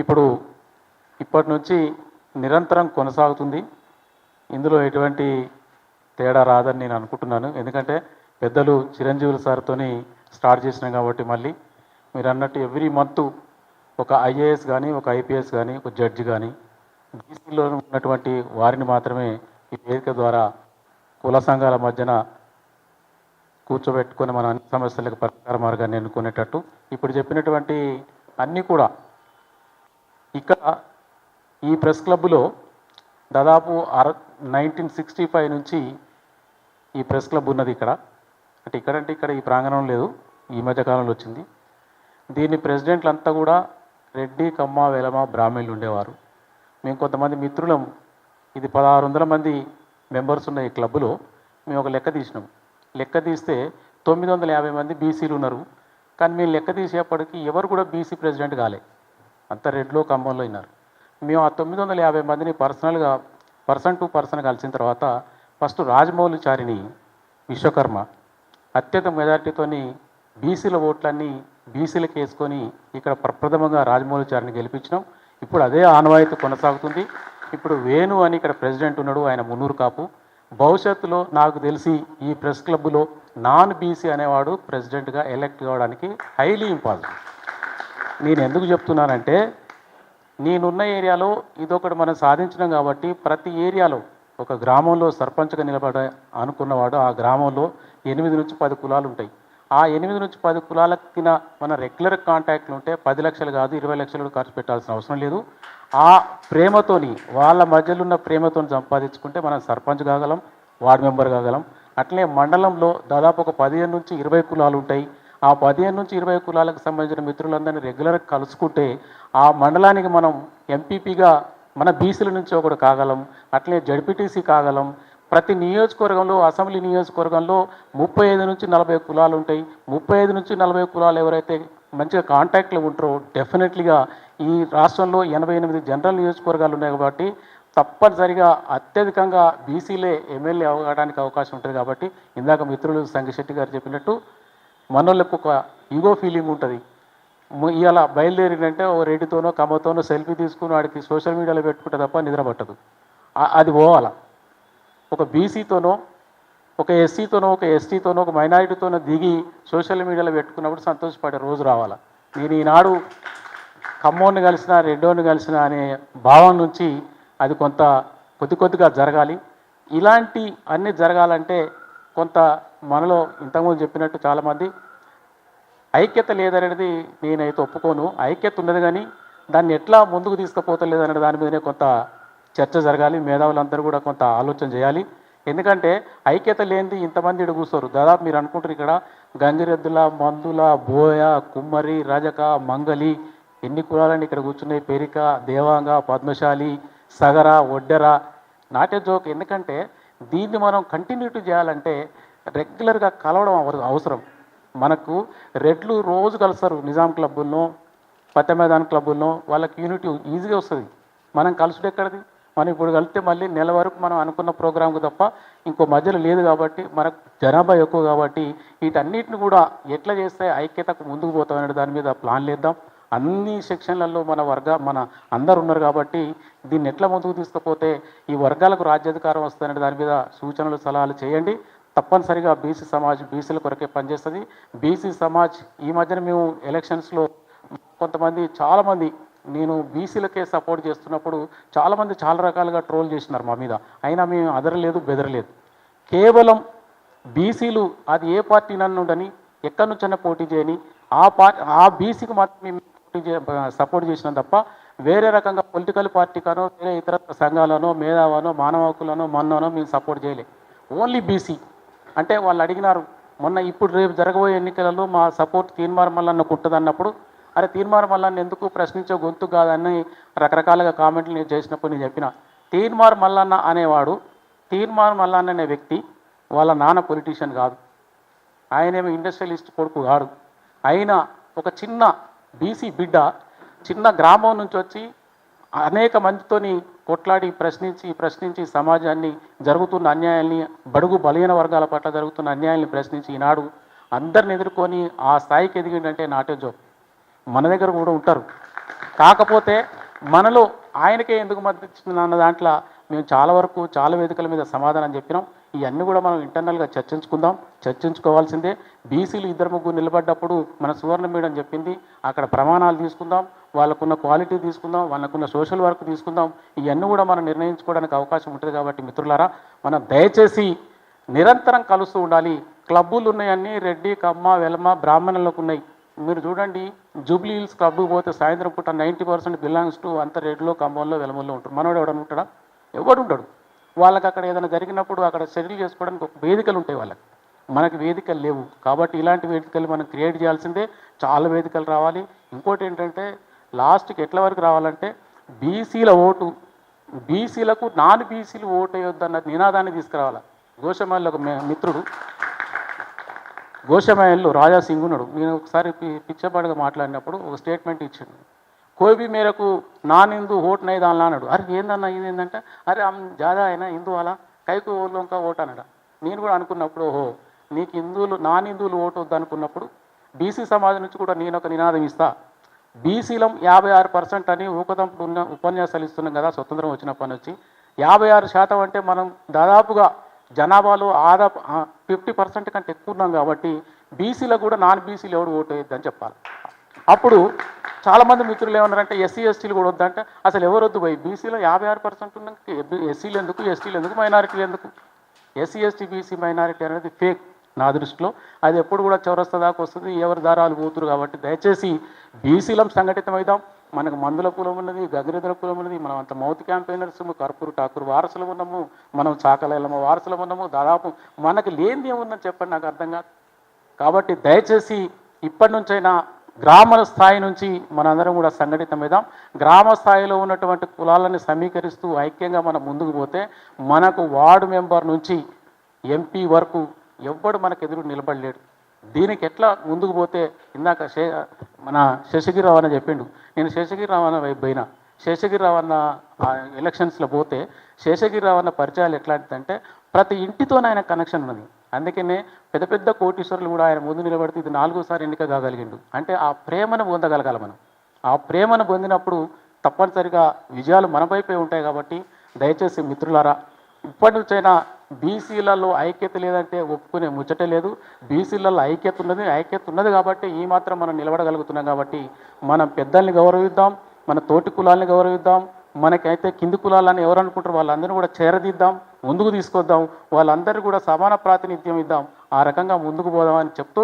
ఇప్పుడు ఇప్పటి నుంచి నిరంతరం కొనసాగుతుంది. ఇందులో ఎటువంటి తేడా రాదని నేను అనుకుంటున్నాను. ఎందుకంటే పెద్దలు చిరంజీవులు సార్తోని స్టార్ట్ చేసినాం కాబట్టి మళ్ళీ మీరు అన్నట్టు ఎవ్రీ మంత్ ఒక ఐఏఎస్ కానీ ఒక ఐపీఎస్ కానీ ఒక జడ్జి కానీ బీసీలో ఉన్నటువంటి వారిని మాత్రమే ఈ వేదిక ద్వారా కుల సంఘాల మధ్యన కూర్చోబెట్టుకొని మన అన్ని సమస్యలకు పరిష్కార మార్గాన్ని ఎన్నుకునేటట్టు ఇప్పుడు చెప్పినటువంటి అన్నీ కూడా ఇక్కడ ఈ ప్రెస్ క్లబ్లో దాదాపు 1965 నుంచి ఈ ప్రెస్ క్లబ్ ఉన్నది ఇక్కడ. అంటే ఇక్కడ ఈ ప్రాంగణం లేదు, ఈ మధ్యకాలంలో వచ్చింది. దీని ప్రెసిడెంట్లు అంతా కూడా రెడ్డి, కమ్మ, వెలమ, బ్రాహ్మణులు ఉండేవారు. మేము కొంతమంది మిత్రులం, ఇది 1600 మంది మెంబర్స్ ఉన్న ఈ క్లబ్లో మేము ఒక లెక్క తీసినాం. లెక్క తీస్తే 950 మంది బీసీలు ఉన్నారు. కానీ మేము లెక్క తీసేపటికి ఎవరు కూడా బీసీ ప్రెసిడెంట్ కాలే, అంతా రెడ్లో కమ్మంలో ఉన్నారు. మేము ఆ 950 మందిని పర్సనల్గా పర్సన్ టు పర్సన్ కలిసిన తర్వాత ఫస్ట్ రాజమౌళిచారిని విశ్వకర్మ అత్యంత మెజార్టీతోని బీసీల ఓట్లన్నీ బీసీలకు వేసుకొని ఇక్కడ ప్రప్రథమంగా రాజమౌళిచారిని గెలిపించినాం. ఇప్పుడు అదే ఆనవాయితీ కొనసాగుతుంది. ఇప్పుడు వేణు అని ఇక్కడ ప్రెసిడెంట్ ఉన్నాడు, ఆయన మున్నూరు కాపు. భవిష్యత్తులో నాకు తెలిసి ఈ ప్రెస్ క్లబ్లో నాన్ బీసీ అనేవాడు ప్రెసిడెంట్గా ఎలక్ట్ కావడానికి హైలీ ఇంపాసిబుల్. నేను ఎందుకు చెప్తున్నానంటే నేనున్న ఏరియాలో ఇదొకటి మనం సాధించినాం కాబట్టి ప్రతి ఏరియాలో ఒక గ్రామంలో సర్పంచ్గా నిలబడ అనుకున్నవాడు ఆ గ్రామంలో 8 నుంచి 10 కులాలు ఉంటాయి. ఆ 8 నుంచి 10 కులాలకి మన రెగ్యులర్ కాంటాక్ట్లు ఉంటే 10 లక్షలు కాదు 20 లక్షలు ఖర్చు పెట్టాల్సిన అవసరం లేదు. ఆ ప్రేమతోని వాళ్ళ మధ్యలో ఉన్న ప్రేమతోని సంపాదించుకుంటే మనం సర్పంచ్ కాగలం, వార్డు మెంబర్ కాగలం. అట్లనే మండలంలో దాదాపు ఒక 15 నుంచి 20 కులాలు ఉంటాయి. ఆ 15 నుంచి 20 కులాలకు సంబంధించిన మిత్రులందరినీ రెగ్యులర్గా కలుసుకుంటే ఆ మండలానికి మనం ఎంపీపీగా మన బీసీల నుంచి ఒకటి కాగలం, అట్లనే జడ్పీటీసీ కాగలం. ప్రతి నియోజకవర్గంలో అసెంబ్లీ నియోజకవర్గంలో 35 నుంచి 40 కులాలు ఉంటాయి. 35 నుంచి 40 కులాలు ఎవరైతే మంచిగా కాంటాక్ట్లో ఉంటారో డెఫినెట్లీగా ఈ రాష్ట్రంలో 88 జనరల్ నియోజకవర్గాలు ఉన్నాయి కాబట్టి తప్పనిసరిగా అత్యధికంగా బీసీలే ఎమ్మెల్యే అవ్వడానికి అవకాశం ఉంటుంది. కాబట్టి ఇందాక మిత్రులు సంగిశెట్టి గారు చెప్పినట్టు మనోళ్ళకు ఒక ఈగో ఫీలింగ్ ఉంటుంది. ఇవాళ బయలుదేరిందంటే ఓ రెడ్డితోనో కమ్మతోనో సెల్ఫీ తీసుకుని వాడికి సోషల్ మీడియాలో పెట్టుకుంటే తప్ప నిద్ర పట్టదు. అది పోవాల. ఒక బీసీతోనో ఒక ఎస్సీతోనో ఒక ఎస్టీతోనో ఒక మైనారిటీతోనో దిగి సోషల్ మీడియాలో పెట్టుకున్నప్పుడు సంతోషపడే రోజు రావాలా. నేను ఈనాడు ఖమ్మోని కలిసిన రెడ్డోని కలిసిన అనే భావం నుంచి అది కొంత కొద్దిగా జరగాలి. ఇలాంటి అన్నీ జరగాలంటే కొంత మనలో ఇంతకుముందు చెప్పినట్టు చాలామంది ఐక్యత లేదనేది నేనైతే ఒప్పుకోను. ఐక్యత ఉన్నది కానీ దాన్ని ఎట్లా ముందుకు తీసుకుపోతలేదు అనే దాని మీదనే కొంత చర్చ జరగాలి. మేధావులందరూ కూడా కొంత ఆలోచన చేయాలి. ఎందుకంటే ఐక్యత లేనిది ఇంతమంది ఇక్కడ కూర్చోరు. దాదాపు మీరు అనుకుంటారు ఇక్కడ గంగిరెద్దుల, మందుల, బోయ, కుమ్మరి, రజక, మంగలి ఎన్ని కులాలని ఇక్కడ కూర్చున్నాయి. పెరిక, దేవాంగ, పద్మశాలి, సగర, ఒడ్డెర, నాట్య జోక్. ఎందుకంటే దీన్ని మనం కంటిన్యూటీ చేయాలంటే రెగ్యులర్గా కలవడం అవసరం. మనకు రెడ్లు రోజు కలుస్తారు నిజాం క్లబ్బుల్లో, పత్తమేదాన్ క్లబ్బుల్లో. వాళ్ళకి యూనిటీ ఈజీగా వస్తుంది. మనం కలుసుడు ఎక్కడిది? మనం ఇప్పుడు కలిస్తే మళ్ళీ నెల వరకు మనం అనుకున్న ప్రోగ్రాంకు తప్ప ఇంకో మధ్యలో లేదు. కాబట్టి మనకు జనాభా ఎక్కువ కాబట్టి వీటన్నిటిని కూడా ఎట్లా చేస్తే ఐక్యతకు ముందుకు పోతామనే దాని మీద ప్లాన్ లేద్దాం. అన్ని సెక్షన్లలో మన అందరు ఉన్నారు కాబట్టి దీన్ని ఎట్లా ముందుకు తీసుకుపోతే ఈ వర్గాలకు రాజ్యాధికారం వస్తుందనే దాని మీద సూచనలు సలహాలు చేయండి. తప్పనిసరిగా బీసీ సమాజ్ బీసీల కొరకే పనిచేస్తుంది. బీసీ సమాజ్ ఈ మధ్యన మేము ఎలక్షన్స్లో చాలామంది నేను బీసీలకే సపోర్ట్ చేస్తున్నప్పుడు చాలామంది చాలా రకాలుగా ట్రోల్ చేసినారు మా మీద. అయినా మేము అదరలేదు బెదరలేదు. కేవలం బీసీలు అది ఏ పార్టీ నన్ను ఉండని ఎక్కడి నుంచైనా పోటీ చేయని ఆ బీసీకి మాత్రం మేము సపోర్ట్ చేసినాం తప్ప వేరే రకంగా పొలిటికల్ పార్టీకనో వేరే ఇతర సంఘాలనో మేధావనో మానవ హక్కులనో మన్నోనో మేము సపోర్ట్ చేయలేదు. Only BC. అంటే వాళ్ళు అడిగినారు మొన్న ఇప్పుడు రేపు జరగబోయే ఎన్నికలలో మా సపోర్ట్ తీన్మార్ మల్లన్నకు ఉంటుంది అన్నప్పుడు, అరే తీన్మార్ మల్లన్న ఎందుకు ప్రశ్నించే గొంతు కాదని రకరకాలుగా కామెంట్లు నేను చేసినప్పుడు నేను చెప్పిన, తీన్మార్ మల్లన్న అనేవాడు, తీన్మార్ మల్లన్న అనే వ్యక్తి వాళ్ళ నాన్న పొలిటీషియన్ కాదు, ఆయనేమో ఇండస్ట్రియలిస్ట్ కొడుకు కాదు. అయినా ఒక చిన్న బీసీ బిడ్డ చిన్న గ్రామం నుంచి వచ్చి అనేక మందితోని కొట్లాడి ప్రశ్నించి సమాజాన్ని జరుగుతున్న అన్యాయాల్ని, బడుగు బలహీన వర్గాల పట్ల జరుగుతున్న అన్యాయాల్ని ప్రశ్నించి ఈనాడు అందరిని ఎదుర్కొని ఆ స్థాయికి ఎదిగిందంటే నాట్య జోక్. మన దగ్గర కూడా ఉంటారు కాకపోతే మనలో ఆయనకే ఎందుకు మద్దతు ఇచ్చింది అన్న దాంట్లో మేము చాలా వరకు చాలా వేదికల మీద సమాధానం చెప్పినాం. ఇవన్నీ కూడా మనం ఇంటర్నల్గా చర్చించుకోవాల్సిందే. బీసీలు ఇద్దరు ముగ్గురు నిలబడ్డప్పుడు మన సువర్ణ మేడం చెప్పింది, అక్కడ ప్రమాణాలు తీసుకుందాం, వాళ్ళకున్న క్వాలిటీ తీసుకుందాం, వాళ్ళకున్న సోషల్ వర్క్ తీసుకుందాం. ఇవన్నీ కూడా మనం నిర్ణయించుకోవడానికి అవకాశం ఉంటుంది. కాబట్టి మిత్రులారా, మనం దయచేసి నిరంతరం కలుస్తూ ఉండాలి. క్లబ్బులు ఉన్నాయన్నీ రెడ్డి, కమ్మ, వెలమ, బ్రాహ్మణులకు ఉన్నాయి. మీరు చూడండి, జూబ్లీ హిల్స్ క్లబ్కి పోతే సాయంత్రం పూట 90% బిలాంగ్స్ టు అంత రెడ్డిలో, కమ్మల్లో, వెలమల్లో ఉంటారు. మనోడు ఎవడని ఉంటాడా? ఎవడు ఉంటాడు? వాళ్ళకి అక్కడ ఏదైనా జరిగినప్పుడు అక్కడ సెటిల్ చేసుకోవడానికి ఒక వేదికలు ఉంటాయి వాళ్ళకి. మనకి వేదికలు లేవు. కాబట్టి ఇలాంటి వేదికలు మనం క్రియేట్ చేయాల్సిందే. చాలా వేదికలు రావాలి. ఇంకోటి ఏంటంటే లాస్ట్కి ఎట్ల వరకు రావాలంటే బీసీల ఓటు, బీసీలకు నాన్ బీసీలు ఓటు వేయొద్దన్న నినాదాన్ని తీసుకురావాలి. గోషమాయిలో ఒక మిత్రుడు, గోషమాయిల్లో రాజా సింగ్ ఉన్నాడు. నేను ఒకసారి పిచ్చపాడుగా మాట్లాడినప్పుడు ఒక స్టేట్మెంట్ ఇచ్చాడు. కోయి भी मेरे को నాన్ హిందూ ఓట్ नहीं डालना అన్నాడు. అరే ఏందన్నా ఇది ఏంటంటే, అరే జాదా అయినా హిందూ అలా కైకు ఓళ్ళంకా ఓటు అన్నాడు. నేను కూడా అనుకున్నప్పుడు, ఓహో నీకు హిందువులు నాన్ హిందువులు ఓటు వద్దు అనుకున్నప్పుడు బీసీ సమాజం నుంచి కూడా నేను ఒక నినాదం ఇస్తా. బీసీలం 56% అని ఊకదంపుడు ఉన్న ఉపన్యాసాలు ఇస్తున్నాం కదా స్వతంత్రం వచ్చినప్పటి నుంచి. 56% అంటే మనం దాదాపుగా జనాభాలో 50% కంటే ఎక్కువ ఉన్నాం. కాబట్టి బీసీలకు కూడా నాన్ బీసీలు ఎవడు ఓటు వేయొద్దని చెప్పాలి. అప్పుడు చాలామంది మిత్రులు ఏమన్నారంటే ఎస్సీ ఎస్టీలు కూడా వద్దంటే, అసలు ఎవరు వద్దు పోయి బీసీలో 56% ఉన్నాక ఎస్సీలు ఎందుకు, ఎస్టీలు ఎందుకు, మైనారిటీలు ఎందుకు? ఎస్సీ ఎస్టీ బీసీ మైనారిటీ అనేది ఫేక్ నా దృష్టిలో. అది ఎప్పుడు కూడా చౌరస్తా దాకా వస్తుంది, ఎవరి దారాలు పోతురు. కాబట్టి దయచేసి బీసీలం సంఘటితమైదాం. మనకు మందుల కులం ఉన్నది, గంగిరెద్దుల కులం ఉన్నది, మనం అంత మౌత్ క్యాంపెయినర్స్, కర్పూరు ఠాకూర్ వారసులు ఉన్నాము, మనం చాకలెల్లమ్మ వారసులు ఉన్నాము. దాదాపు మనకు లేనిది ఏముందని చెప్పండి, నాకు అర్థం కాదు. కాబట్టి దయచేసి ఇప్పటి నుంచైనా గ్రామ స్థాయి నుంచి మనందరం కూడా సంఘటితమైదాం. గ్రామ స్థాయిలో ఉన్నటువంటి కులాలను సమీకరిస్తూ ఐక్యంగా మనం ముందుకు పోతే మనకు వార్డు మెంబర్ నుంచి ఎంపీ వరకు ఎవ్వడు మనకు ఎదురు నిలబడలేడు. దీనికి ఎట్లా ముందుకు పోతే, ఇందాక మన శేషగిరిరావు అన్న చెప్పిండు. నేను శేషగిరిరావు అన్న వైపు పోయినా. శేషగిరిరావు అన్న ఎలక్షన్స్లో పోతే శేషగిరిరావు అన్న పరిచయాలు ఎట్లాంటిదంటే ప్రతి ఇంటితోనే ఆయన కనెక్షన్ ఉన్నది. అందుకనే పెద్ద పెద్ద కోటీశ్వరులు కూడా ఆయన ముందు నిలబడితే ఇది 4వ ఎన్నిక కాగలిగిండు. అంటే ఆ ప్రేమను పొందగలగాలి మనం. ఆ ప్రేమను పొందినప్పుడు తప్పనిసరిగా విజయాలు మన వైపే ఉంటాయి. కాబట్టి దయచేసి మిత్రులారా, ఇప్పటి నుంచైనా బీసీలలో ఐక్యత లేదంటే ఒప్పుకునే ముచ్చటే లేదు. బీసీలలో ఐక్యత ఉన్నది కాబట్టి ఈ మాత్రం మనం నిలబడగలుగుతున్నాం. కాబట్టి మనం పెద్దల్ని గౌరవిద్దాం, మన తోటి కులాలని గౌరవిద్దాం. మనకైతే కింది కులాలని ఎవరు అనుకుంటారో వాళ్ళందరినీ కూడా చేరదిద్దాం, ముందుకు తీసుకొద్దాం, వాళ్ళందరూ కూడా సమాన ప్రాతినిధ్యం ఇద్దాం. ఆ రకంగా ముందుకు పోదామని చెప్తూ